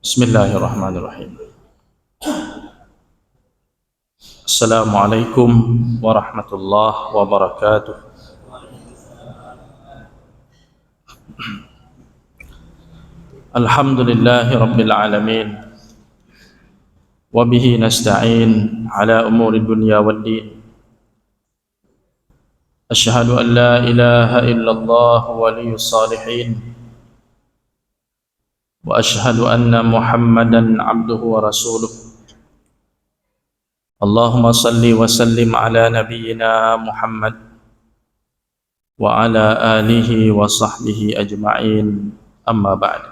Bismillahirrahmanirrahim. Assalamualaikum warahmatullahi wabarakatuh. Alhamdulillahi rabbil alamin. Wa bihi nasta'in ala umuri dunya waddin. Asyhadu an la ilaha illallah waliyus salihin. Wa asyhadu anna Muhammadan abduhu wa rasuluh. Allahumma salli wa sallim ala nabiyyina Muhammad wa ala alihi wa sahbihi ajma'in, amma ba'd.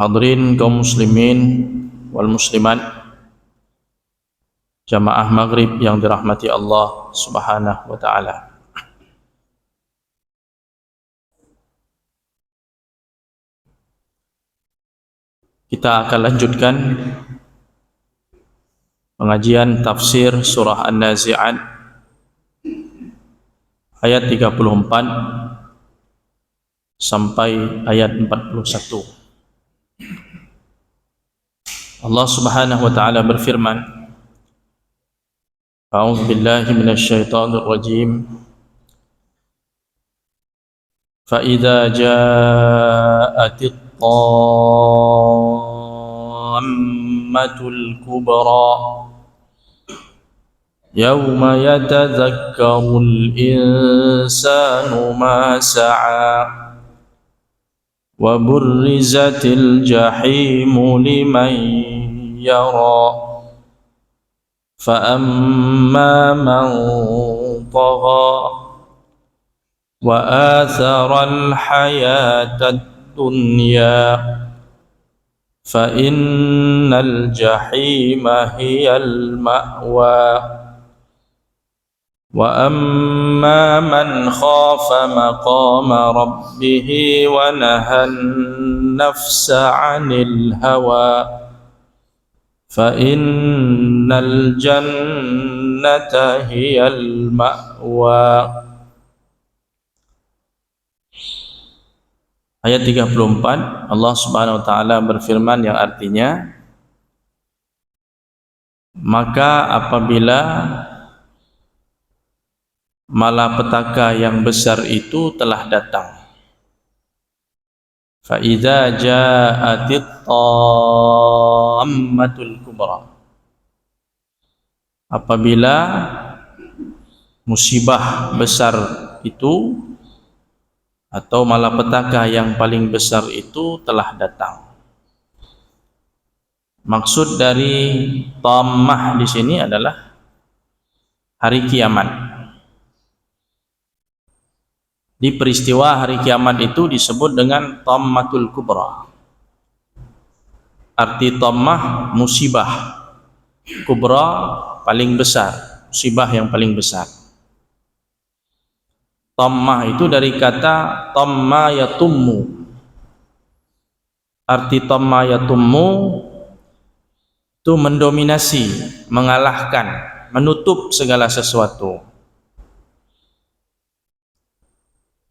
Hadirin kaum muslimin wal muslimat, jamaah maghrib yang dirahmati Allah subhanahu wa ta'ala. Kita akan lanjutkan pengajian tafsir surah An-Nazi'at ayat 34 sampai ayat 41. Allah subhanahu wa ta'ala berfirman, A'udzu billahi minasyaitonir rajim. Fa idza ja'atit tammatul kubra yawma yatadhakkarul insanu ma sa'a wa burrizatil jahimu liman yara fa amma man tagha wa atharal hayatad dunya fa innal jahima hiyal ma'wa wa amma man khafa maqama rabbih wa nahan nafsa 'anil hawa fa innal jannata hiyal ma'wa. Ayat 34, Allah subhanahu wa ta'ala berfirman yang artinya, maka apabila malapetaka yang besar itu telah datang, fa idza ja'atit tammatul kubra, apabila musibah besar itu atau malapetaka yang paling besar itu telah datang. Maksud dari tammah di sini adalah hari kiamat. Di peristiwa hari kiamat itu disebut dengan tammatul kubra. Arti tammah musibah, kubra paling besar, musibah yang paling besar. Tammah itu dari kata tamma yatummu. Arti tamma yatummu itu mendominasi, mengalahkan, menutup segala sesuatu.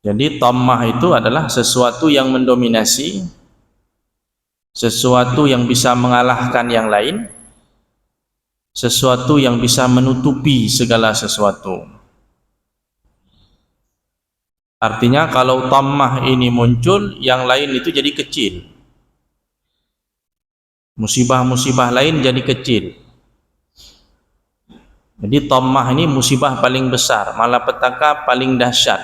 Jadi tammah itu adalah sesuatu yang mendominasi, sesuatu yang bisa mengalahkan yang lain, sesuatu yang bisa menutupi segala sesuatu. Artinya kalau tammah ini muncul, yang lain itu jadi kecil. Musibah-musibah lain jadi kecil. Jadi tammah ini musibah paling besar, malapetaka paling dahsyat.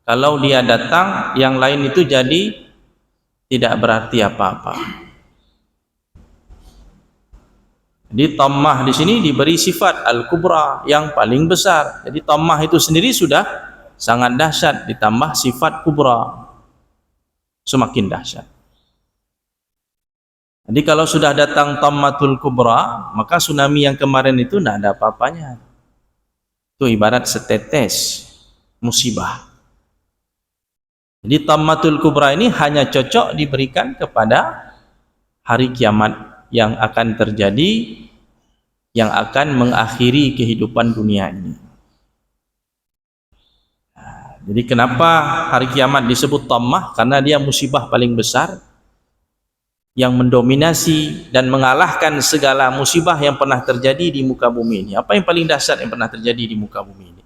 Kalau dia datang, yang lain itu jadi tidak berarti apa-apa. Jadi tammah di sini diberi sifat al-kubra, yang paling besar. Jadi tammah itu sendiri sudah sangat dahsyat, ditambah sifat kubra, semakin dahsyat. Jadi kalau sudah datang tammatul kubra, maka tsunami yang kemarin itu tidak ada apa-apanya. Itu ibarat setetes musibah. Jadi tammatul kubra ini hanya cocok diberikan kepada hari kiamat yang akan terjadi, yang akan mengakhiri kehidupan dunia ini. Jadi kenapa hari kiamat disebut tammah? Karena dia musibah paling besar yang mendominasi dan mengalahkan segala musibah yang pernah terjadi di muka bumi ini. Apa yang paling dahsyat yang pernah terjadi di muka bumi ini?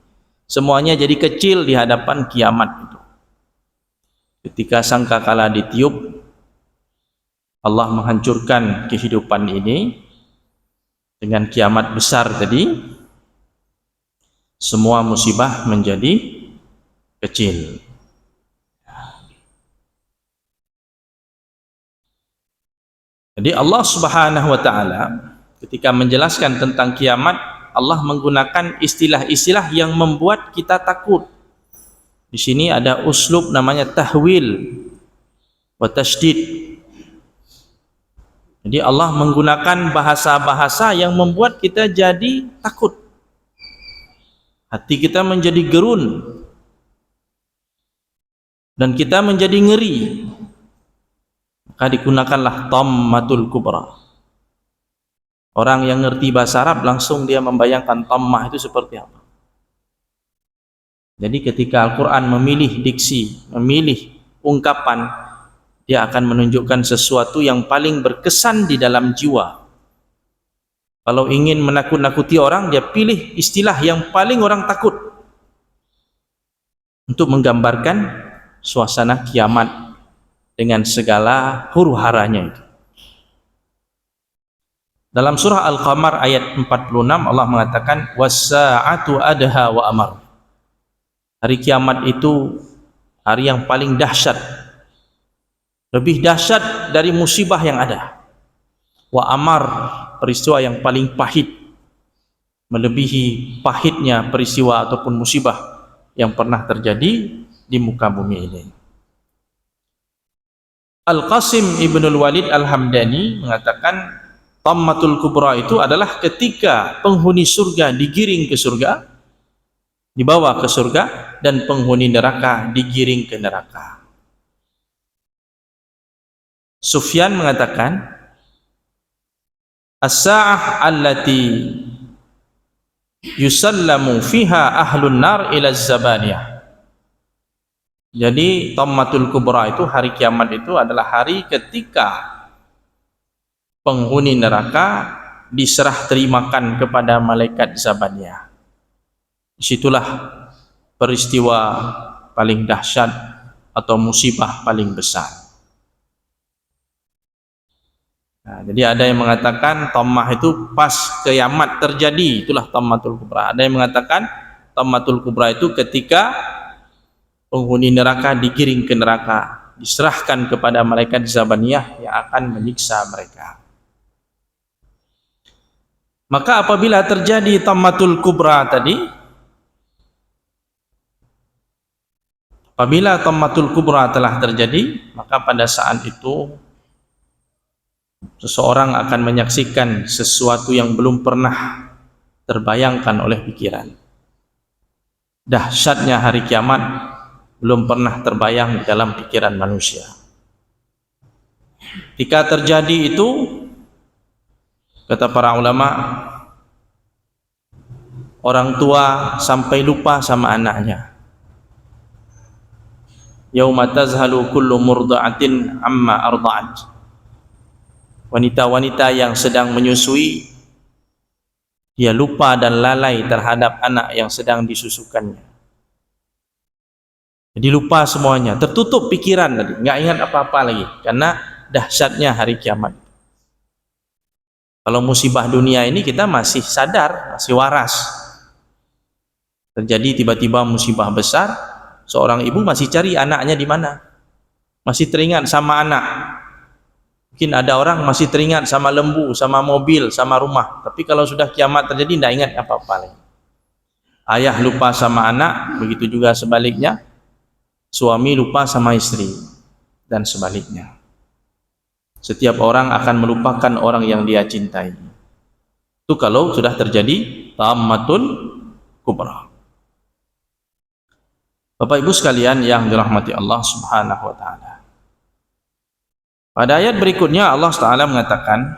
Semuanya jadi kecil di hadapan kiamat itu. Ketika sangkakala ditiup, Allah menghancurkan kehidupan ini dengan kiamat besar tadi, semua musibah menjadi kecil. Jadi Allah Subhanahu wa taala ketika menjelaskan tentang kiamat, Allah menggunakan istilah-istilah yang membuat kita takut. Di sini ada uslub namanya tahwil wa tasydid. Jadi Allah menggunakan bahasa-bahasa yang membuat kita jadi takut. Hati kita menjadi gerun dan kita menjadi ngeri. Maka digunakanlah tammatul kubra. Orang yang ngerti bahasa Arab langsung dia membayangkan tammah itu seperti apa. Jadi ketika Al-Quran memilih diksi, memilih ungkapan, dia akan menunjukkan sesuatu yang paling berkesan di dalam jiwa. Kalau ingin menakut-nakuti orang, dia pilih istilah yang paling orang takut untuk menggambarkan suasana kiamat dengan segala huru-haranya itu. Dalam surah Al-Qamar ayat 46 Allah mengatakan was-sa'atu adha wa amar. Hari kiamat itu hari yang paling dahsyat, lebih dahsyat dari musibah yang ada. Wa amar, peristiwa yang paling pahit, melebihi pahitnya peristiwa ataupun musibah yang pernah terjadi di muka bumi ini. Al-Qasim Ibnul Walid Al-Hamdani mengatakan tammatul kubra itu adalah ketika penghuni surga digiring ke surga, dibawa ke surga, dan penghuni neraka digiring ke neraka. Sufyan mengatakan as-sa'ah allati yusallamu fiha ahlun nar ila zabaniyah. Jadi tammatul kubra itu, hari kiamat itu adalah hari ketika penghuni neraka diserah terimakan kepada malaikat zabaniyah. Disitulah peristiwa paling dahsyat atau musibah paling besar. Nah, jadi ada yang mengatakan tammah itu pas kiamat terjadi, itulah tammatul kubra. Ada yang mengatakan tammatul kubra itu ketika penghuni neraka digiring ke neraka, diserahkan kepada malaikat zabaniyah yang akan menyiksa mereka. Maka apabila terjadi tammatul kubra tadi, apabila tammatul kubra telah terjadi, maka pada saat itu seseorang akan menyaksikan sesuatu yang belum pernah terbayangkan oleh pikiran. Dahsyatnya hari kiamat belum pernah terbayang di dalam pikiran manusia. Ketika terjadi itu, kata para ulama, orang tua sampai lupa sama anaknya. Yauma tazhalu kullu murda'atin amma arda'at. Wanita-wanita yang sedang menyusui, dia lupa dan lalai terhadap anak yang sedang disusukannya. Jadi lupa semuanya, tertutup pikiran tadi, nggak ingat apa-apa lagi, karena dahsyatnya hari kiamat. Kalau musibah dunia ini kita masih sadar, masih waras. Terjadi tiba-tiba musibah besar, seorang ibu masih cari anaknya di mana, masih teringat sama anak. Mungkin ada orang masih teringat sama lembu, sama mobil, sama rumah. Tapi kalau sudah kiamat terjadi, tidak ingat apa-apa lagi. Ayah lupa sama anak, begitu juga sebaliknya. Suami lupa sama istri, dan sebaliknya. Setiap orang akan melupakan orang yang dia cintai. Itu kalau sudah terjadi tammatul kubra. Bapak Ibu sekalian yang dirahmati Allah Subhanahu wa taala. Pada ayat berikutnya Allah Taala mengatakan,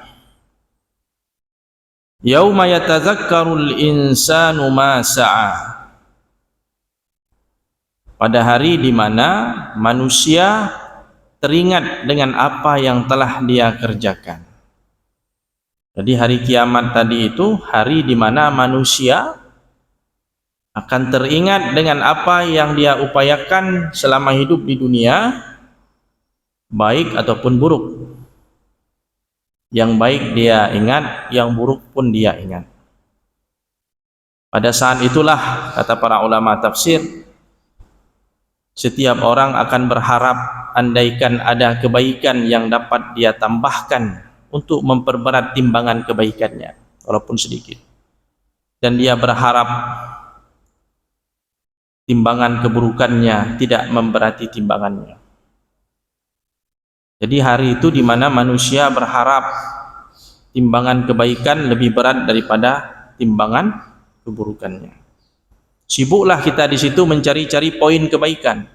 yauma yatadzakkarul insanu ma sa'a. pada hari di mana manusia teringat dengan apa yang telah dia kerjakan. Jadi hari kiamat tadi itu hari di mana manusia akan teringat dengan apa yang dia upayakan selama hidup di dunia, baik ataupun buruk. Yang baik dia ingat, yang buruk pun dia ingat. Pada saat itulah, kata para ulama tafsir, setiap orang akan berharap andaikan ada kebaikan yang dapat dia tambahkan untuk memperberat timbangan kebaikannya, walaupun sedikit. Dan dia berharap timbangan keburukannya tidak memberati timbangannya. Jadi hari itu di mana manusia berharap timbangan kebaikan lebih berat daripada timbangan keburukannya. Sibuklah kita di situ mencari-cari poin kebaikan.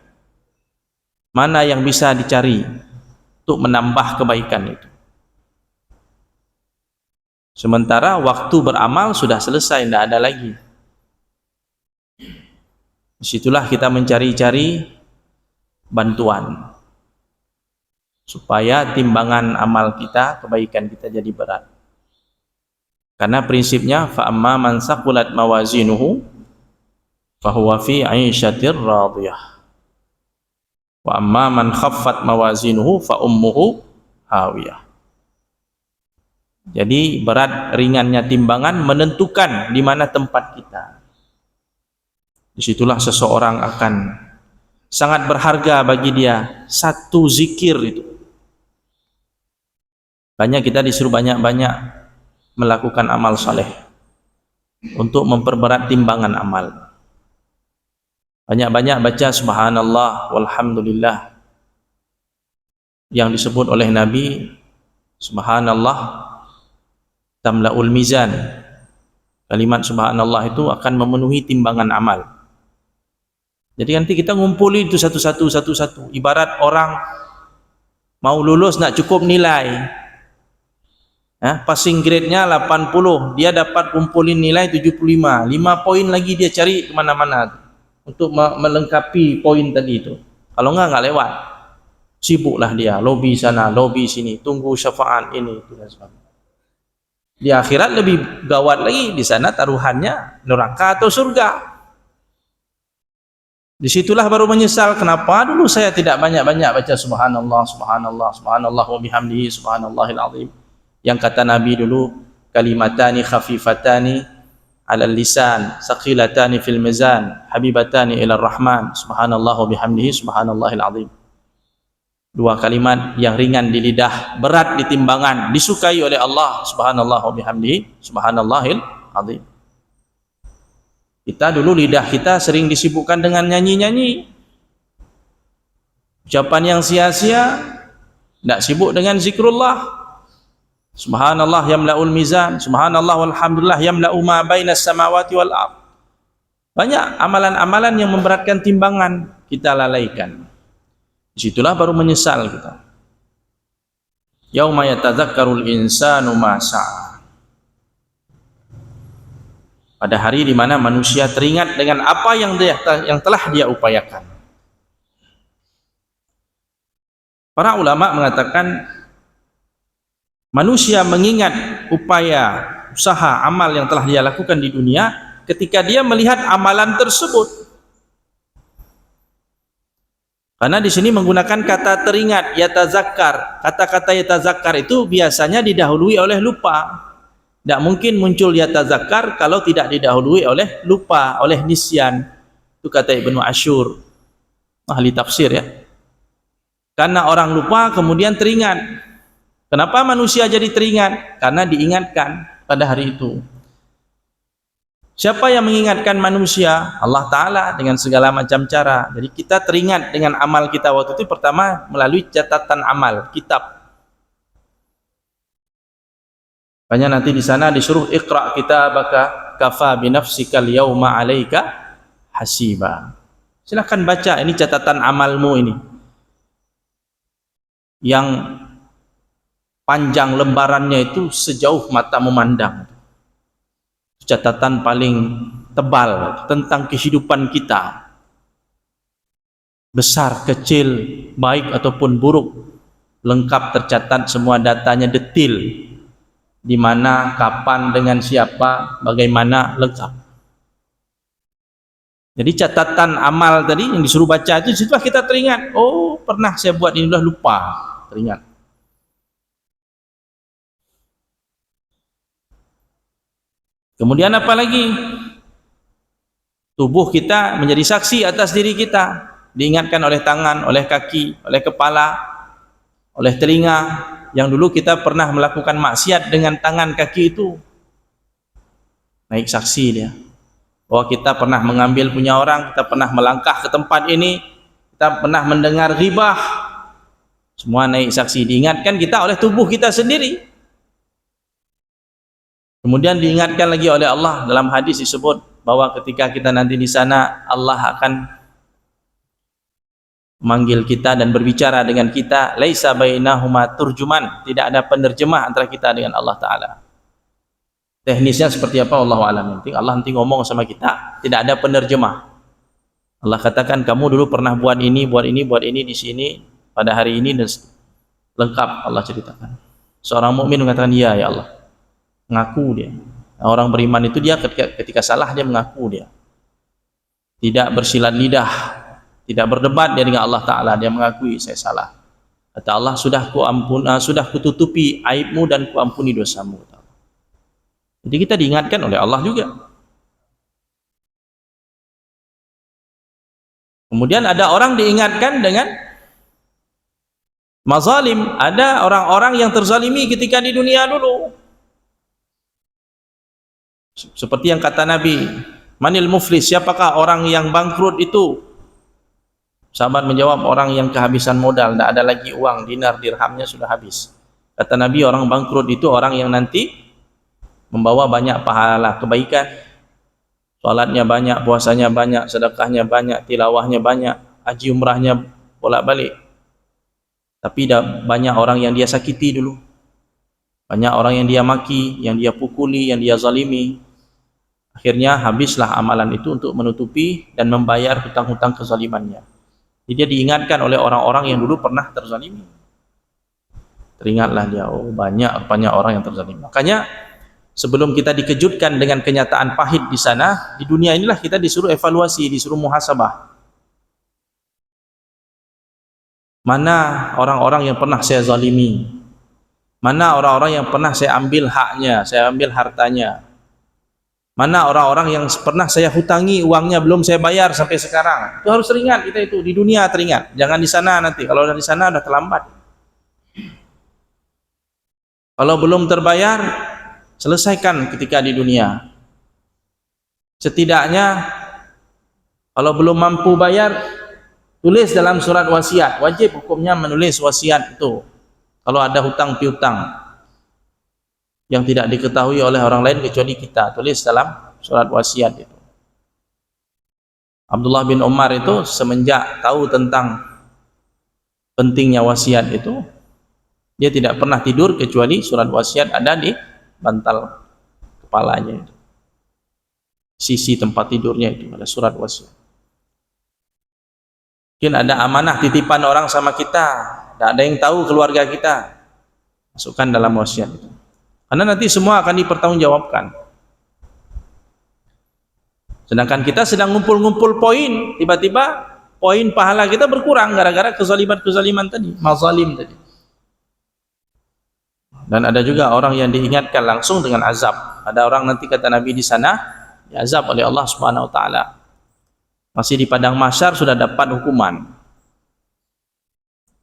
Mana yang bisa dicari untuk menambah kebaikan itu. Sementara waktu beramal sudah selesai, tidak ada lagi. Disitulah kita mencari-cari bantuan supaya timbangan amal kita, kebaikan kita jadi berat. Karena prinsipnya fa amma man saqulat mawazinuhu fa huwa fi 'aisyatir radiyah. Wa amma man khaffat mawazinuhu fa ummuhu hawiyah. Jadi berat ringannya timbangan menentukan di mana tempat kita. Disitulah seseorang akan sangat berharga bagi dia satu zikir itu. Banyak kita disuruh banyak-banyak melakukan amal saleh untuk memperberat timbangan amal. Banyak-banyak baca subhanallah walhamdulillah. Yang disebut oleh Nabi, subhanallah tamla'ul mizan. Kalimat subhanallah itu akan memenuhi timbangan amal. Jadi nanti kita ngumpulin itu satu-satu. Ibarat orang mau lulus nak cukup nilai. Passing grade-nya 80, dia dapat kumpulin nilai 75. 5 poin lagi dia cari kemana-mana untuk melengkapi poin tadi itu. Kalau enggak lewat. Sibuklah dia, lobi sana, lobi sini, tunggu syafaat ini itu dan sebagainya. Di akhirat lebih gawat lagi, di sana taruhannya neraka atau surga. Disitulah baru menyesal, kenapa dulu saya tidak banyak-banyak baca subhanallah, subhanallah, subhanallah wa bihamdihi, subhanallahil azim. Yang kata Nabi dulu, kalimatani khafifatani alal lisan, saqilatani fil mizan, habibatani ilar rahman, subhanallah wa bihamdihi, subhanallahil azim. 2 kalimat yang ringan di lidah, berat di timbangan, disukai oleh Allah, subhanallah wa bihamdihi, subhanallahil azim. Kita dulu lidah kita sering disibukkan dengan nyanyi-nyanyi, ucapan yang sia-sia, tidak sibuk dengan zikrullah. Subhanallah yamla'ul mizan, subhanallah walhamdulillah yamla'u ma bainas samawati wal ardh. Banyak amalan-amalan yang memberatkan timbangan kita lalaikan. Disitulah baru menyesal kita. Yauma yatadzakkarul insanu ma sa'a. Pada hari di mana manusia teringat dengan apa yang telah dia upayakan. Para ulama mengatakan manusia mengingat upaya, usaha, amal yang telah dia lakukan di dunia ketika dia melihat amalan tersebut. Karena di sini menggunakan kata teringat, yatazakkar. Kata-kata yatazakkar itu biasanya didahului oleh lupa. Tidak mungkin muncul yatazakkar kalau tidak didahului oleh lupa, oleh nisyan. Itu kata Ibnu Asyur, ahli tafsir ya. Karena orang lupa kemudian teringat. Kenapa manusia jadi teringat? Karena diingatkan pada hari itu. Siapa yang mengingatkan manusia? Allah Ta'ala dengan segala macam cara. Jadi kita teringat dengan amal kita waktu itu pertama melalui catatan amal, kitab. Makanya nanti di sana disuruh iqra' kitabaka kafa binafsikal yauma 'alaika hasiba. Silakan baca, ini catatan amalmu ini. Yang panjang lembarannya itu sejauh mata memandang. Catatan paling tebal tentang kehidupan kita. besar, kecil, baik ataupun buruk, lengkap tercatat semua datanya detil, di mana, kapan, dengan siapa, bagaimana, lengkap. Jadi catatan amal tadi yang disuruh baca itu, situlah kita teringat, oh pernah saya buat ini, sudah lupa, teringat. Kemudian apa lagi? Tubuh kita menjadi saksi atas diri kita, diingatkan oleh tangan, oleh kaki, oleh kepala, oleh telinga. Yang dulu kita pernah melakukan maksiat dengan tangan kaki itu, naik saksi dia, bahwa kita pernah mengambil punya orang, kita pernah melangkah ke tempat ini, kita pernah mendengar ghibah, semua naik saksi, diingatkan kita oleh tubuh kita sendiri. Kemudian diingatkan lagi oleh Allah, dalam hadis disebut bahwa ketika kita nanti di sana, Allah akan manggil kita dan berbicara dengan kita, laisa bainahuma turjuman, tidak ada penerjemah antara kita dengan Allah Ta'ala. Teknisnya seperti apa Allahu a'lam. Allah nanti ngomong sama kita, tidak ada penerjemah. Allah katakan, kamu dulu pernah buat ini di sini pada hari ini, dan lengkap Allah ceritakan. Seorang mukmin mengatakan, iya ya Allah, mengaku dia. Orang beriman itu dia ketika salah dia mengaku, dia tidak bersilat lidah, tidak berdebat dia dengan Allah Ta'ala, dia mengakui saya salah. Kata Allah, sudah kututupi aibmu dan kuampuni dosamu. Jadi kita diingatkan oleh Allah juga. Kemudian ada orang diingatkan dengan mazalim, ada orang-orang yang terzalimi ketika di dunia dulu. Seperti yang kata Nabi, manil muflis, siapakah orang yang bangkrut itu? Sahabat menjawab, orang yang kehabisan modal, tidak ada lagi uang, dinar dirhamnya sudah habis. Kata Nabi, orang bangkrut itu orang yang nanti membawa banyak pahala kebaikan, salatnya banyak, puasanya banyak, sedekahnya banyak, tilawahnya banyak, haji umrahnya bolak-balik, tapi banyak orang yang dia sakiti dulu, banyak orang yang dia maki, yang dia pukuli, yang dia zalimi. Akhirnya habislah amalan itu untuk menutupi dan membayar hutang-hutang kezalimannya. Jadi dia diingatkan oleh orang-orang yang dulu pernah terzalimi. Teringatlah dia, oh banyak orang yang terzalimi. Makanya sebelum kita dikejutkan dengan kenyataan pahit di sana, di dunia inilah kita disuruh evaluasi, disuruh muhasabah. Mana orang-orang yang pernah saya zalimi? Mana orang-orang yang pernah saya ambil haknya, saya ambil hartanya? Mana orang-orang yang pernah saya hutangi uangnya belum saya bayar sampai sekarang? Itu harus teringat kita itu, di dunia teringat. Jangan di sana nanti, kalau di sana udah terlambat. Kalau belum terbayar, selesaikan ketika di dunia. Setidaknya kalau belum mampu bayar, tulis dalam surat wasiat. Wajib hukumnya menulis wasiat itu. Kalau ada hutang piutang yang tidak diketahui oleh orang lain kecuali kita, tulis dalam surat wasiat itu. Abdullah bin Umar itu semenjak tahu tentang pentingnya wasiat itu, dia tidak pernah tidur kecuali surat wasiat ada di bantal kepalanya itu. Sisi tempat tidurnya itu ada surat wasiat. Mungkin ada amanah titipan orang sama kita, tidak ada yang tahu keluarga kita, masukkan dalam wasiat itu. Karena nanti semua akan dipertanggungjawabkan. Sedangkan kita sedang ngumpul-ngumpul poin, tiba-tiba poin pahala kita berkurang gara-gara kezaliman tadi, mazalim tadi. Dan ada juga orang yang diingatkan langsung dengan azab. Ada orang nanti kata Nabi di sana diazab oleh Allah Subhanahu wa taala. Masih di padang mahsyar sudah dapat hukuman.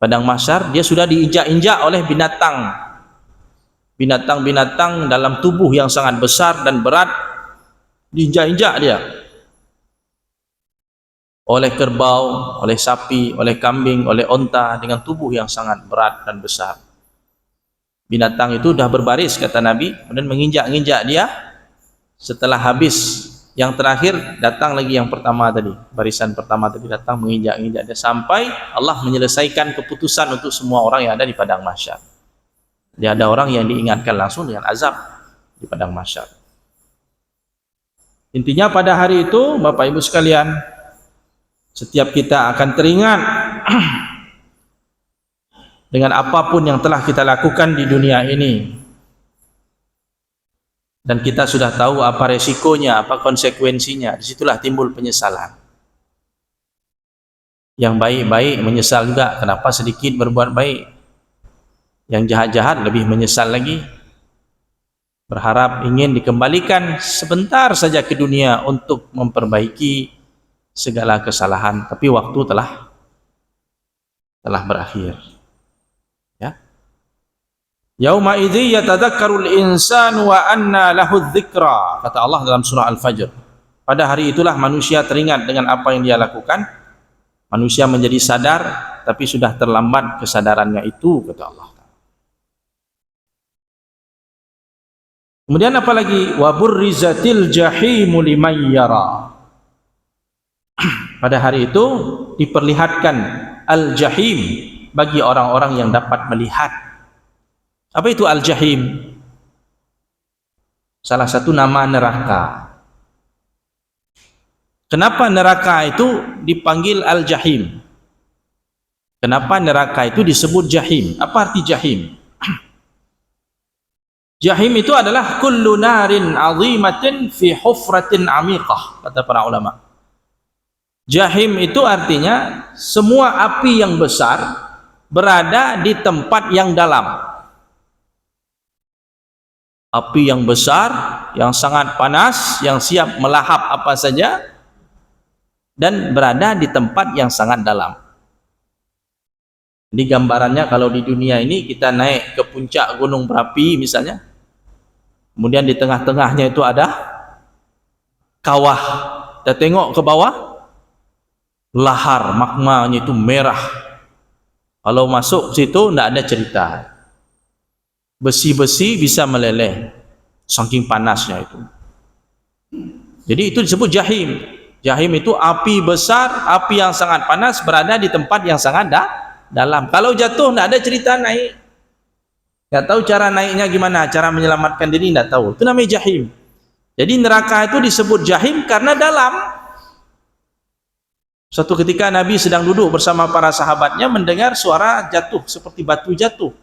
Padang mahsyar dia sudah diinjak-injak oleh binatang dalam tubuh yang sangat besar dan berat, diinjak-injak dia oleh kerbau, oleh sapi, oleh kambing, oleh onta, dengan tubuh yang sangat berat dan besar. Binatang itu sudah berbaris kata Nabi, kemudian menginjak-injak dia. Setelah habis yang terakhir, datang lagi yang pertama tadi, barisan pertama tadi datang menginjak-injak dia sampai Allah menyelesaikan keputusan untuk semua orang yang ada di padang mahsyar. Dia ada orang yang diingatkan langsung dengan azab di padang mahsyar. Intinya pada hari itu, Bapak Ibu sekalian, Setiap kita akan teringat dengan apapun yang telah kita lakukan di dunia ini, dan kita sudah tahu apa resikonya, apa konsekuensinya. Disitulah timbul penyesalan. Yang baik-baik menyesal juga, kenapa sedikit berbuat baik. Yang jahat-jahat lebih menyesal lagi, berharap ingin dikembalikan sebentar saja ke dunia untuk memperbaiki segala kesalahan, tapi waktu telah berakhir. Ya. Yauma idzi yatadzakkarul insanu wa anna lahu dzikra, kata Allah dalam surah Al-Fajr. Pada hari itulah manusia teringat dengan apa yang dia lakukan. Manusia menjadi sadar, tapi sudah terlambat kesadarannya itu, kata Allah. Kemudian apa lagi? Wa burrizatil jahimu liman yara. Pada hari itu diperlihatkan al-jahim bagi orang-orang yang dapat melihat. Apa itu al-jahim? Salah satu nama neraka. Kenapa neraka itu dipanggil al-jahim? Kenapa neraka itu disebut jahim? Apa arti jahim? Jahim itu adalah kullu narin azimatin fi hufratin amiqah, kata para ulama. Jahim itu artinya semua api yang besar berada di tempat yang dalam. Api yang besar, yang sangat panas, yang siap melahap apa saja, dan berada di tempat yang sangat dalam. Ini gambarannya kalau di dunia ini kita naik ke puncak gunung berapi misalnya, kemudian di tengah-tengahnya itu ada kawah. Kita tengok ke bawah, lahar magmanya itu merah. Kalau masuk situ tidak ada cerita. Besi-besi bisa meleleh saking panasnya itu. Jadi itu disebut jahim. Jahim itu api besar, api yang sangat panas berada di tempat yang sangat dalam. Kalau jatuh tidak ada cerita naik. Tidak tahu cara naiknya gimana, cara menyelamatkan diri tidak tahu. Itu namanya jahim. Jadi neraka itu disebut jahim karena dalam. Suatu ketika Nabi sedang duduk bersama para sahabatnya mendengar suara jatuh seperti batu jatuh.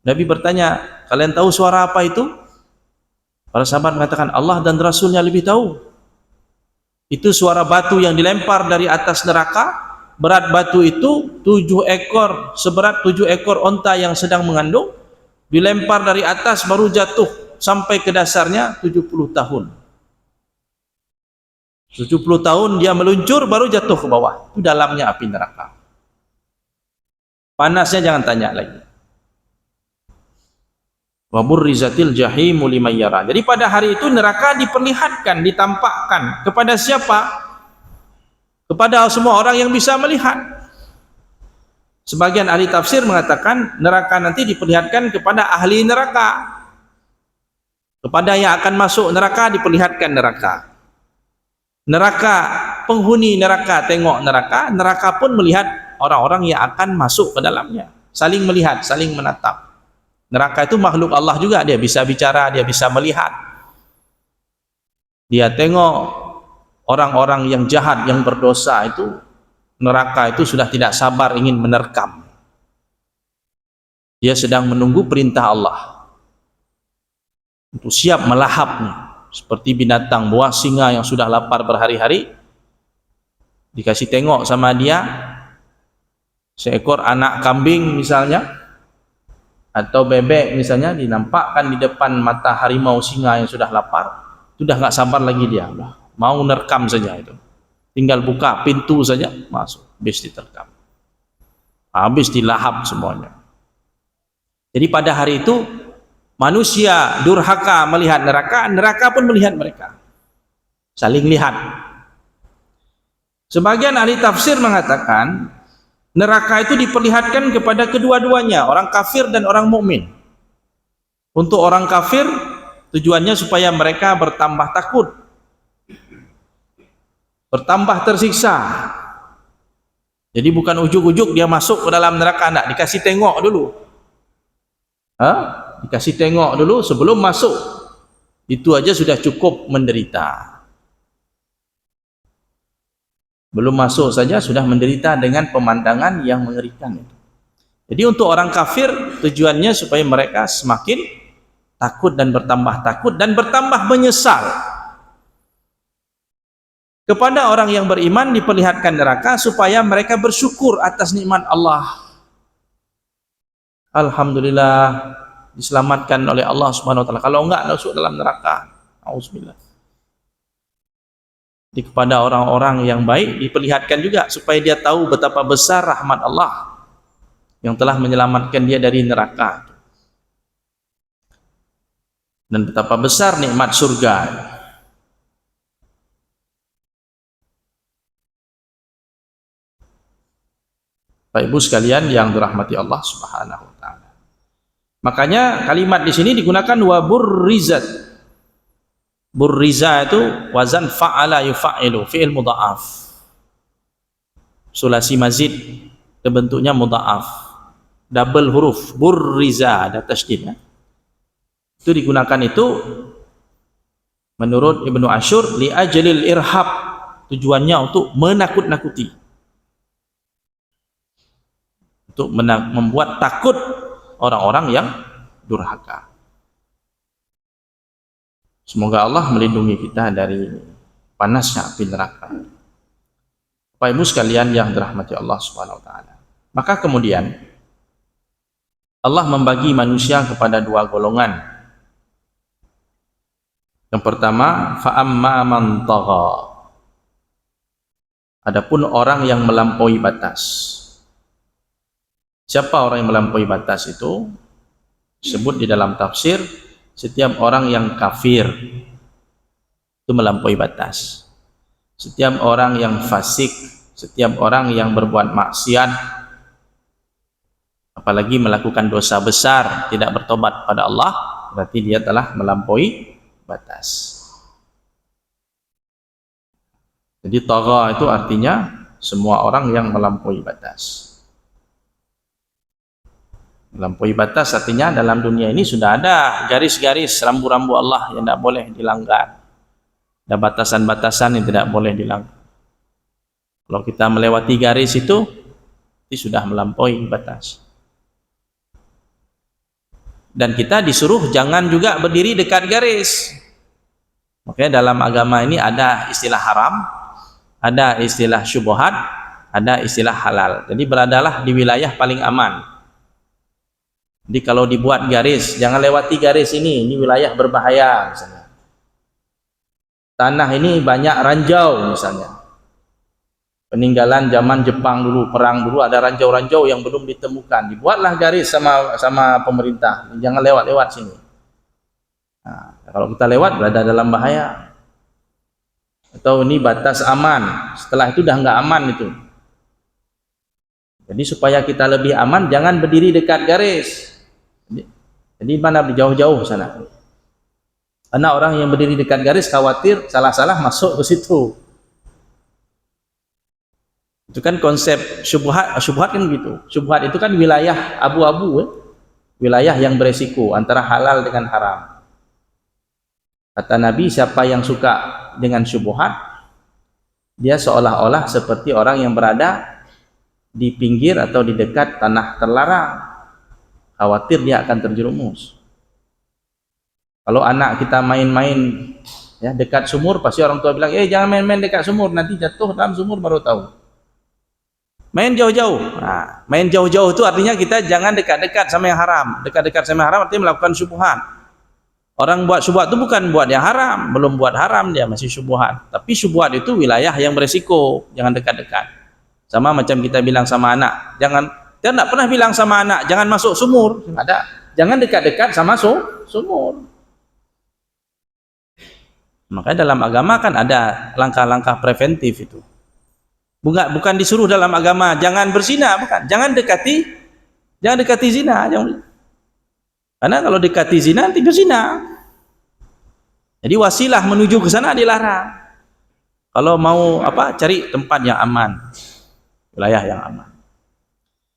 Nabi bertanya, kalian tahu suara apa itu? Para sahabat mengatakan, Allah dan Rasulnya lebih tahu. Itu suara batu yang dilempar dari atas neraka. Berat batu itu 7 ekor, seberat 7 ekor onta yang sedang mengandung. Dilempar dari atas baru jatuh sampai ke dasarnya 70 tahun. 70 tahun dia meluncur baru jatuh ke bawah. Itu dalamnya api neraka. Panasnya jangan tanya lagi. Wa burrizatil jahimu liman yara. Jadi pada hari itu neraka diperlihatkan, ditampakkan kepada siapa? Kepada semua orang yang bisa melihat. Sebagian ahli tafsir mengatakan neraka nanti diperlihatkan kepada ahli neraka. Kepada yang akan masuk neraka diperlihatkan neraka. Neraka, penghuni neraka tengok neraka, neraka pun melihat orang-orang yang akan masuk ke dalamnya. Saling melihat, saling menatap. Neraka itu makhluk Allah juga, dia bisa bicara, dia bisa melihat. Dia tengok orang-orang yang jahat, yang berdosa itu, neraka itu sudah tidak sabar ingin menerkam. Dia sedang menunggu perintah Allah untuk siap melahapnya. Seperti binatang buah singa yang sudah lapar berhari-hari, dikasih tengok sama dia seekor anak kambing misalnya, atau bebek misalnya, dinampakkan di depan mata harimau singa yang sudah lapar, sudah nggak sabar lagi dia, mau nerkam saja itu. Tinggal buka pintu saja, masuk, habis diterkam, habis dilahap semuanya. Jadi pada hari itu manusia durhaka melihat neraka, neraka pun melihat mereka, saling lihat. Sebagian ahli tafsir mengatakan neraka itu diperlihatkan kepada kedua-duanya, orang kafir dan orang mukmin. Untuk orang kafir tujuannya supaya mereka bertambah takut, bertambah tersiksa. Jadi bukan ujuk-ujuk dia masuk ke dalam neraka, enggak, dikasih tengok dulu. Dikasih tengok dulu sebelum masuk. Itu aja sudah cukup menderita. Belum masuk saja sudah menderita dengan pemandangan yang mengerikan itu. Jadi untuk orang kafir tujuannya supaya mereka semakin takut dan bertambah menyesal. Kepada orang yang beriman diperlihatkan neraka supaya mereka bersyukur atas nikmat Allah. Alhamdulillah diselamatkan oleh Allah Subhanahu wa taala. Kalau enggak masuk dalam neraka. Auzubillah. Kepada orang-orang yang baik diperlihatkan juga supaya dia tahu betapa besar rahmat Allah yang telah menyelamatkan dia dari neraka dan betapa besar nikmat surga. Bapak Ibu sekalian yang dirahmati Allah Subhanahu wa taala. Makanya kalimat di sini digunakan wa burrizat. Burriza itu wazan fa'ala yufa'ilu, fi'il mudha'af. Sulasi mazid bentuknya mudha'af. Double huruf, burriza ada tasydid ya. Itu digunakan itu menurut Ibnu Asyur li ajlil irhab, tujuannya untuk menakut-nakuti. Untuk membuat takut orang-orang yang durhaka. Semoga Allah melindungi kita dari panasnya api neraka. Bapak Ibu sekalian yang dirahmati Allah Subhanahu wa taala. Maka kemudian Allah membagi manusia kepada dua golongan. Yang pertama, fa amma man tagha. Adapun orang yang melampaui batas. Siapa orang yang melampaui batas itu? Disebut di dalam tafsir setiap orang yang kafir itu melampaui batas. Setiap orang yang fasik, setiap orang yang berbuat maksiat, apalagi melakukan dosa besar, tidak bertobat pada Allah, berarti dia telah melampaui batas. Jadi tagha itu artinya semua orang yang melampaui batas. Melampaui batas artinya dalam dunia ini sudah ada garis-garis rambu-rambu Allah yang tidak boleh dilanggar. Ada batasan-batasan yang tidak boleh dilanggar. Kalau kita melewati garis itu sudah melampaui batas. Dan kita disuruh jangan juga berdiri dekat garis. Makanya dalam agama ini ada istilah haram, ada istilah syubhat, ada istilah halal. Jadi beradalah di wilayah paling aman. Jadi kalau dibuat garis, jangan lewati garis ini wilayah berbahaya misalnya. Tanah ini banyak ranjau misalnya. Peninggalan zaman Jepang dulu, perang dulu ada ranjau-ranjau yang belum ditemukan. Dibuatlah garis sama pemerintah, jangan lewat-lewat sini. Nah, kalau kita lewat berada dalam bahaya. Atau ini batas aman, setelah itu udah nggak aman itu. Jadi supaya kita lebih aman, jangan berdiri dekat garis. Jadi mana jauh-jauh sana. Karena orang yang berdiri dekat garis khawatir salah-salah masuk ke situ. Itu kan konsep syubhat kan gitu. Syubhat itu kan wilayah abu-abu, wilayah yang beresiko antara halal dengan haram. Kata Nabi, siapa yang suka dengan syubhat, dia seolah-olah seperti orang yang berada di pinggir atau di dekat tanah terlarang. Khawatir dia akan terjerumus. Kalau anak kita main-main ya dekat sumur, pasti orang tua bilang, jangan main-main dekat sumur, nanti jatuh dalam sumur baru tahu. Main jauh-jauh. Nah, main jauh-jauh itu artinya kita jangan dekat-dekat sama yang haram. Dekat-dekat sama yang haram artinya melakukan syubhat. Orang buat syubhat itu bukan buat yang haram, belum buat haram dia masih syubhat. Tapi syubhat itu wilayah yang beresiko, jangan dekat-dekat. Sama macam kita bilang sama anak, dia tidak pernah bilang sama anak jangan masuk sumur, ada. Jangan dekat-dekat sama sumur. Makanya dalam agama kan ada langkah-langkah preventif itu. Bukan disuruh dalam agama jangan berzina, bukan. Jangan dekati zina. Karena kalau dekati zina nanti berzina. Jadi wasilah menuju ke sana dilarang. Kalau mau cari tempat yang aman, wilayah yang aman.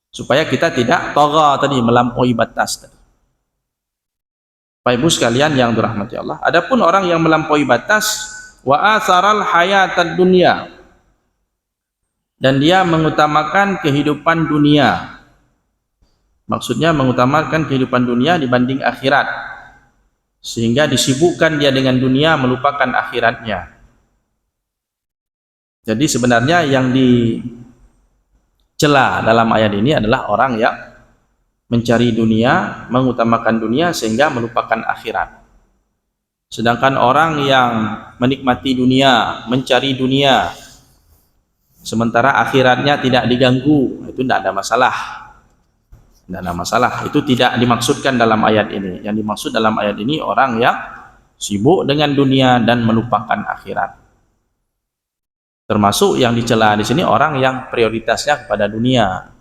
Supaya kita tidak tagha tadi, melampaui batas tadi. Bapak Ibu sekalian yang dirahmati Allah, adapun orang yang melampaui batas wa atharal hayatad dunya, dan dia mengutamakan kehidupan dunia. Maksudnya mengutamakan kehidupan dunia dibanding akhirat, sehingga disibukkan dia dengan dunia melupakan akhiratnya. Jadi sebenarnya yang dicela dalam ayat ini adalah orang yang mencari dunia, mengutamakan dunia sehingga melupakan akhirat. Sedangkan orang yang menikmati dunia, mencari dunia, sementara akhiratnya tidak diganggu, itu tidak ada masalah. Tidak ada masalah. Itu tidak dimaksudkan dalam ayat ini. Yang dimaksud dalam ayat ini orang yang sibuk dengan dunia dan melupakan akhirat. Termasuk yang dicela di sini orang yang prioritasnya kepada dunia.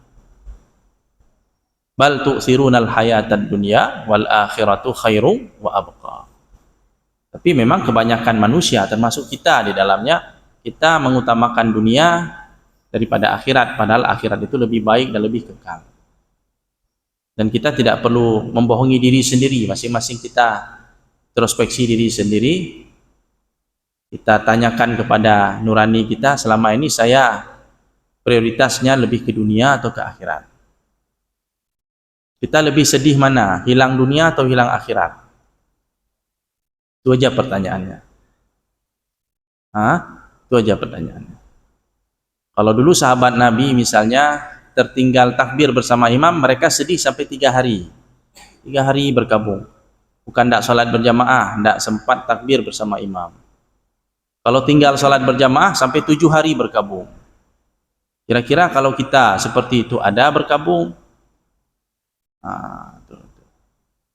Bal tu'thirunal hayatad dunya wal akhiratu khairum wa abqa. Tapi memang kebanyakan manusia termasuk kita di dalamnya, kita mengutamakan dunia daripada akhirat, padahal akhirat itu lebih baik dan lebih kekal. Dan kita tidak perlu membohongi diri sendiri, masing-masing kita introspeksi diri sendiri. Kita tanyakan kepada nurani kita, selama ini saya prioritasnya lebih ke dunia atau ke akhirat? Kita lebih sedih mana? Hilang dunia atau hilang akhirat? Itu aja pertanyaannya. Itu aja pertanyaannya. Kalau dulu sahabat Nabi misalnya tertinggal takbir bersama imam, mereka sedih sampai 3 hari. 3 hari berkabung. Bukan tidak salat berjamaah, tidak sempat takbir bersama imam. Kalau tinggal salat berjamaah sampai 7 hari berkabung. Kira-kira kalau kita seperti itu ada berkabung?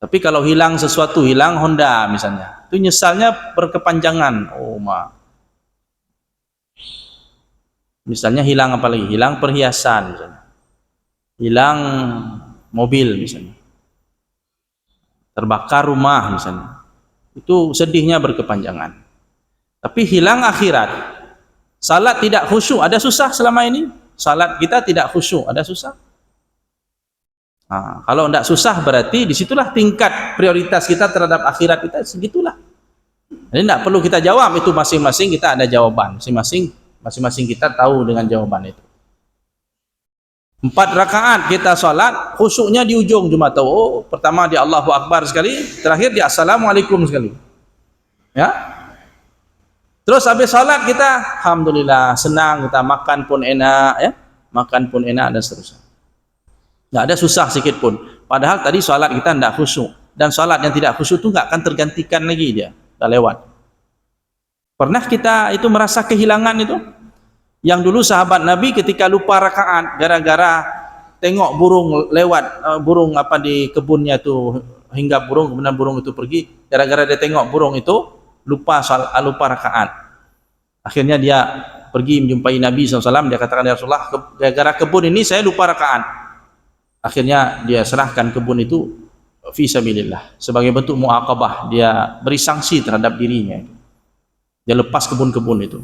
Tapi kalau hilang sesuatu, hilang Honda misalnya, itu nyesalnya berkepanjangan. Misalnya hilang apa lagi? Hilang perhiasan misalnya. Hilang mobil misalnya. Terbakar rumah misalnya. Itu sedihnya berkepanjangan. Tapi hilang akhirat. Salat tidak khusyuk, ada susah selama ini? Salat kita tidak khusyuk, ada susah? Kalau tidak susah berarti disitulah tingkat prioritas kita terhadap akhirat kita, segitulah. Jadi tidak perlu kita jawab itu, masing-masing kita ada jawaban, masing-masing kita tahu dengan jawaban itu. 4 rakaat kita sholat, khusyuknya di ujung cuma tahu, pertama di Allahu Akbar sekali, terakhir di Assalamualaikum sekali. Ya. Terus habis sholat kita, alhamdulillah senang, kita makan pun enak, ya, makan pun enak dan seterusnya. Tidak ada susah sedikit pun. Padahal tadi sholat kita tidak khusyuk. Dan sholat yang tidak khusyuk itu tidak akan tergantikan lagi dia. Sudah lewat. Pernah kita itu merasa kehilangan itu? Yang dulu sahabat Nabi ketika lupa rakaat, gara-gara tengok burung lewat, burung apa di kebunnya itu, hingga burung, kemudian burung itu pergi. Gara-gara dia tengok burung itu, lupa rakaat. Akhirnya dia pergi menjumpai Nabi SAW. Dia katakan, ya Rasulullah, gara-gara kebun ini saya lupa rakaat. Akhirnya dia serahkan kebun itu fi sabilillah, sebagai bentuk muaqabah, dia beri sanksi terhadap dirinya. Dia lepas kebun-kebun itu.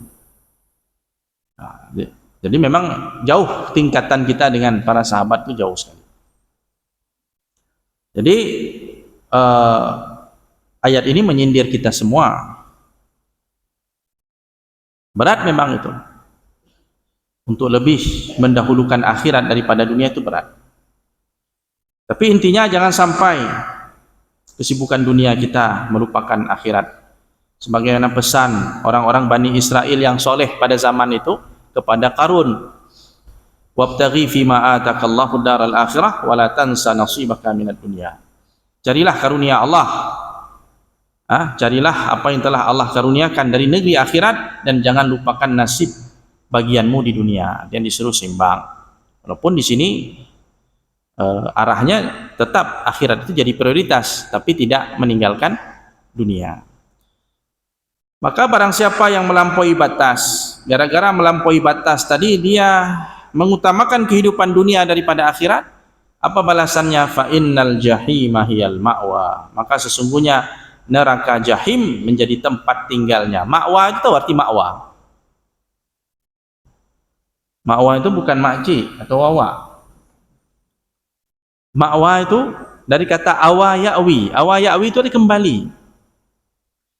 Jadi memang jauh tingkatan kita dengan para sahabat itu jauh sekali. Jadi ayat ini menyindir kita semua. Berat memang itu. Untuk lebih mendahulukan akhirat daripada dunia itu berat. Tapi intinya jangan sampai kesibukan dunia kita melupakan akhirat. Sebagaimana pesan orang-orang Bani Israel yang soleh pada zaman itu kepada Qarun, wabtaghi fima atakallahu daral akhirah wala tansa nasibaka minad dunya. Carilah karunia Allah, carilah apa yang telah Allah karuniakan dari negeri akhirat, dan jangan lupakan nasib bagianmu di dunia. Yang disuruh seimbang. Walaupun di sini arahnya tetap akhirat itu jadi prioritas, tapi tidak meninggalkan dunia. Maka barang siapa yang melampaui batas, gara-gara melampaui batas tadi dia mengutamakan kehidupan dunia daripada akhirat, apa balasannya? Fa innal jahima hiyal ma'wa. Maka sesungguhnya neraka jahim menjadi tempat tinggalnya. Ma'wa itu arti ma'wa. Ma'wa itu bukan makcik atau wawa. Ma'wa itu dari kata awa ya'wi. Awa ya'wi itu kembali.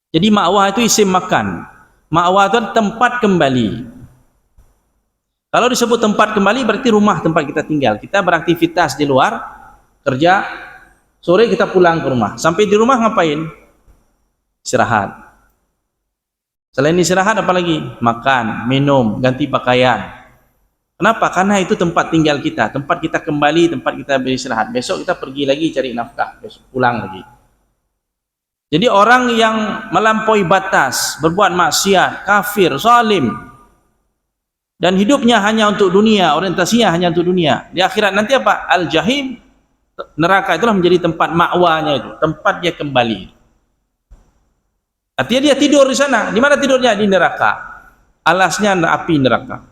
Jadi ma'wa itu isim makan. Ma'wa itu tempat kembali. Kalau disebut tempat kembali berarti rumah tempat kita tinggal. Kita beraktivitas di luar, kerja, sore kita pulang ke rumah. Sampai di rumah ngapain? Istirahat. Selain istirahat apa lagi? Makan, minum, ganti pakaian. Kenapa? Karena itu tempat tinggal kita, tempat kita kembali, tempat kita beristirahat. Besok kita pergi lagi cari nafkah, besok pulang lagi. Jadi orang yang melampaui batas, berbuat maksiat, kafir, zalim, dan hidupnya hanya untuk dunia, orientasinya hanya untuk dunia, di akhirat nanti apa? Al-Jahim, neraka itulah menjadi tempat makwanya itu, tempat dia kembali. Artinya dia tidur di sana. Di mana tidurnya? Di neraka. Alasnya api neraka.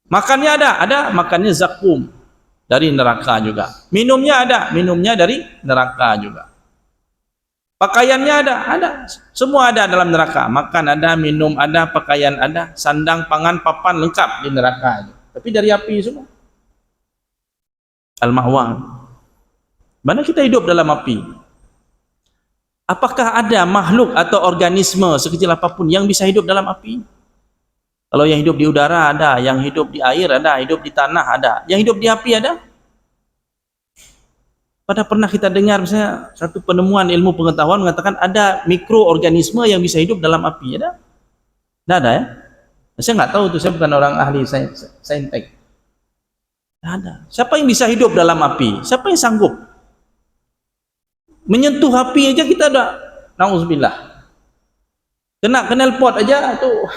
Makannya ada makannya zakum dari neraka juga. Minumnya ada, minumnya dari neraka juga. Pakaiannya ada, semua ada dalam neraka. Makan ada, minum ada, pakaian ada, sandang, pangan, papan lengkap di neraka. Tapi dari api semua. Al-Mahwa. Mana kita hidup dalam api? Apakah ada makhluk atau organisme sekecil apapun yang bisa hidup dalam api? Kalau yang hidup di udara ada, yang hidup di air ada, hidup di tanah ada, yang hidup di api ada. Pada pernah kita dengar misalnya satu penemuan ilmu pengetahuan mengatakan ada mikroorganisme yang bisa hidup dalam api, ada? Tidak ada ya? Saya nggak tahu tuh, saya bukan orang ahli saintek. Tidak ada. Siapa yang bisa hidup dalam api? Siapa yang sanggup? Menyentuh api aja kita ada, na'udzubillah. Kena knalpot aja tuh.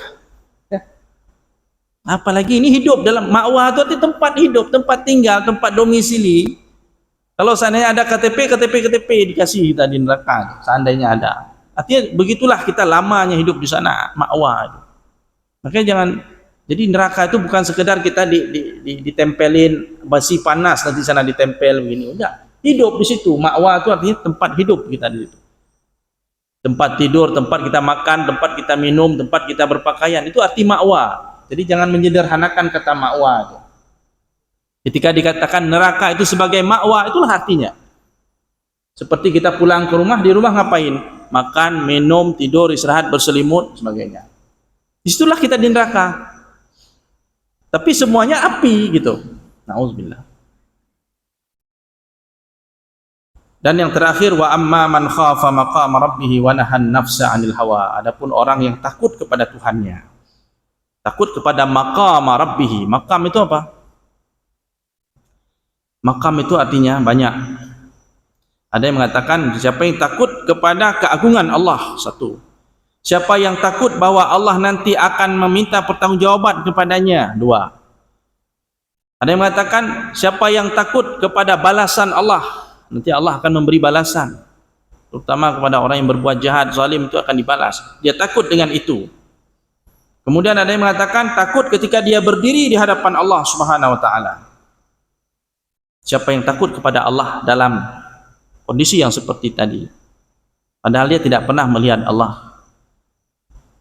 Apalagi ini hidup dalam ma'wah itu arti tempat hidup, tempat tinggal, tempat domisili. Kalau seandainya ada KTP dikasih kita di neraka, seandainya ada. Artinya begitulah kita lamanya hidup di sana, ma'wah. Makanya jangan, jadi neraka itu bukan sekedar kita ditempelin besi panas nanti sana ditempel begini, enggak. Hidup di situ, ma'wah itu artinya tempat hidup kita di situ. Tempat tidur, tempat kita makan, tempat kita minum, tempat kita berpakaian, itu arti ma'wah. Jadi jangan menyederhanakan kata ma'wah itu. Ketika dikatakan neraka itu sebagai ma'wah, itulah artinya. Seperti kita pulang ke rumah, di rumah ngapain? Makan, minum, tidur, istirahat, berselimut, sebagainya. Disitulah kita di neraka. Tapi semuanya api gitu. Na'udzubillah. Dan yang terakhir, wa amma man khafa maqama rabbih wa nahan nafsa 'anil hawa. Adapun orang yang takut kepada Tuhannya. Takut kepada maqama rabbih. Maqam itu apa? Maqam itu artinya banyak. Ada yang mengatakan siapa yang takut kepada keagungan Allah, satu. Siapa yang takut bahwa Allah nanti akan meminta pertanggungjawaban kepadanya, dua. Ada yang mengatakan siapa yang takut kepada balasan Allah, nanti Allah akan memberi balasan. Terutama kepada orang yang berbuat jahat, zalim itu akan dibalas. Dia takut dengan itu. Kemudian ada yang mengatakan takut ketika dia berdiri di hadapan Allah Subhanahu wa taala. Siapa yang takut kepada Allah dalam kondisi yang seperti tadi, padahal dia tidak pernah melihat Allah.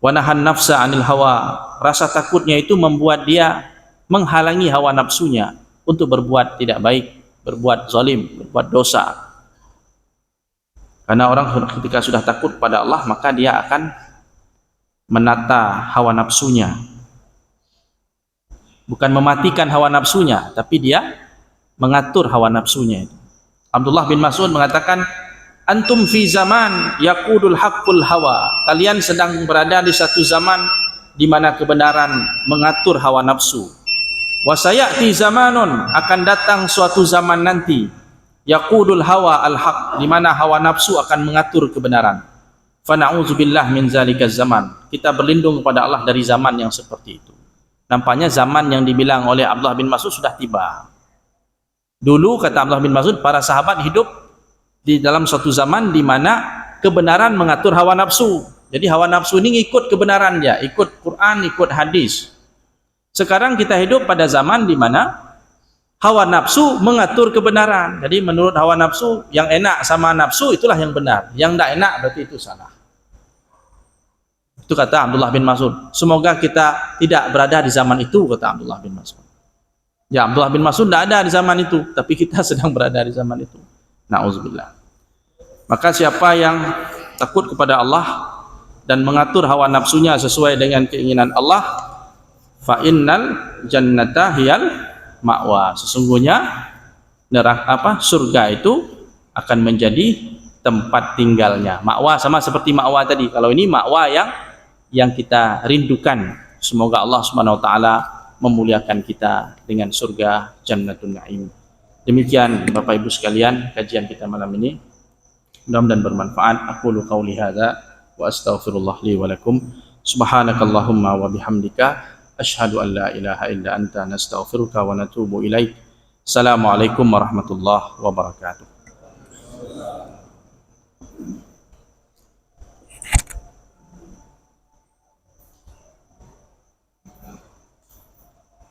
Wa nahan nafsa 'anil hawa. Rasa takutnya itu membuat dia menghalangi hawa nafsunya untuk berbuat tidak baik, berbuat zalim, berbuat dosa. Karena orang ketika sudah takut pada Allah, maka dia akan menata hawa nafsunya. Bukan mematikan hawa nafsunya, tapi dia mengatur hawa nafsunya. Abdullah bin Mas'ud mengatakan, antum fi zaman yaqudul haqqul hawa. Kalian sedang berada di satu zaman di mana kebenaran mengatur hawa nafsu. Wa sayati zamanun, akan datang suatu zaman nanti, yaqudul hawa al-haq, di mana hawa nafsu akan mengatur kebenaran. Fa na'udzubillah min zalikaz zaman. Kita berlindung kepada Allah dari zaman yang seperti itu. Nampaknya zaman yang dibilang oleh Abdullah bin Mas'ud sudah tiba. Dulu kata Abdullah bin Mas'ud, para sahabat hidup di dalam suatu zaman di mana kebenaran mengatur hawa nafsu. Jadi hawa nafsu ini ikut kebenaran dia, ikut Quran, ikut hadis. Sekarang kita hidup pada zaman di mana hawa nafsu mengatur kebenaran. Jadi menurut hawa nafsu, yang enak sama nafsu itulah yang benar, yang tidak enak berarti itu salah. Itu kata Abdullah bin Mas'ud. Semoga kita tidak berada di zaman itu, kata Abdullah bin Mas'ud. Ya, Abdullah bin Mas'ud tidak ada di zaman itu, tapi kita sedang berada di zaman itu. Na'udzubillah. Maka siapa yang takut kepada Allah dan mengatur hawa nafsunya sesuai dengan keinginan Allah, Fa innal jannata hiyal ma'wa. Sesungguhnya neraka surga itu akan menjadi tempat tinggalnya. Ma'wa sama seperti ma'wa tadi. Kalau ini ma'wa yang kita rindukan. Semoga Allah Subhanahu wa taala memuliakan kita dengan surga Jannatul Na'im. Demikian Bapak Ibu sekalian kajian kita malam ini. Mudah-mudahan bermanfaat. Aqulu qauli hadza wa astaghfirullah li wa lakum. Subhanakallahumma wa bihamdika asyhadu an la ilaha illa anta nastaghfiruka wa natubu ilaik. Assalamualaikum warahmatullahi wabarakatuh.